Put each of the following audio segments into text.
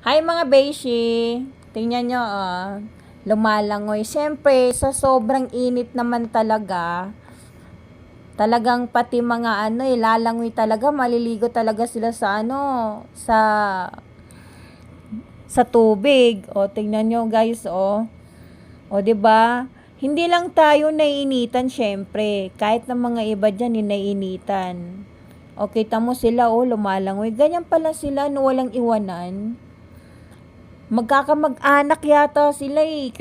Hi mga beshi! Tingnan nyo, lumalangoy. Siyempre, sa sobrang init naman talaga, talagang pati mga lalangoy talaga, maliligo talaga sila sa sa tubig. O, tingnan nyo guys, o. O, 'di ba? Hindi lang tayo naiinitan, syempre. Kahit ng mga iba diyan, naiinitan. O, kita mo sila, lumalangoy. Ganyan pala sila, no, walang iwanan. Magkakamag-anak yata sila eh.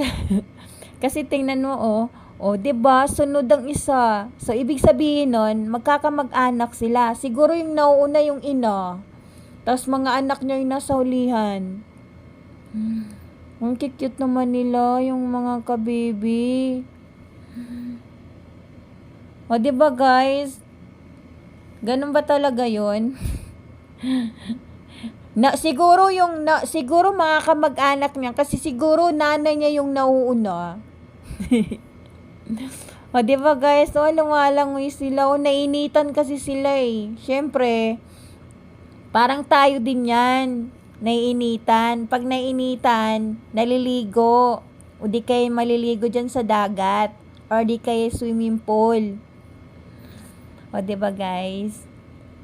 Kasi tingnan mo, o 'di ba? Sunod ang isa. So ibig sabihin nun, magkakamag-anak sila. Siguro yung nauuna yung ina. Tapos mga anak niya yung nasa hulihan. Ang cute naman nila, yung mga kababy. O 'di ba guys? Ganun ba talaga 'yon? Siguro mga kamag-anak niya kasi siguro nanay niya yung nauuna. O, di ba guys? O, lumalangoy sila. O, nainitan kasi sila eh. Siyempre, parang tayo din yan. Naiinitan. Pag nainitan, naliligo. O di kayo maliligo dyan sa dagat. Or di kayo swimming pool. O, di ba guys?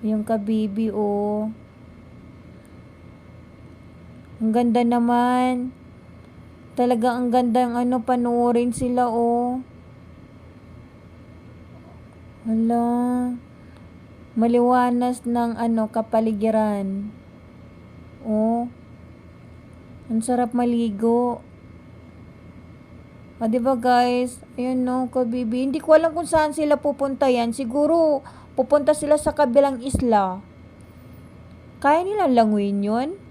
Yung kabibi, o. Ang ganda naman. Talaga ang gandang panoorin sila, oh. Hala. Maliwanas ng kapaligiran. Oh. Ang sarap maligo. O, diba guys? Ayun no, kabibi. Hindi ko alam kung saan sila pupunta yan. Siguro, pupunta sila sa kabilang isla. Kaya nila languin yun?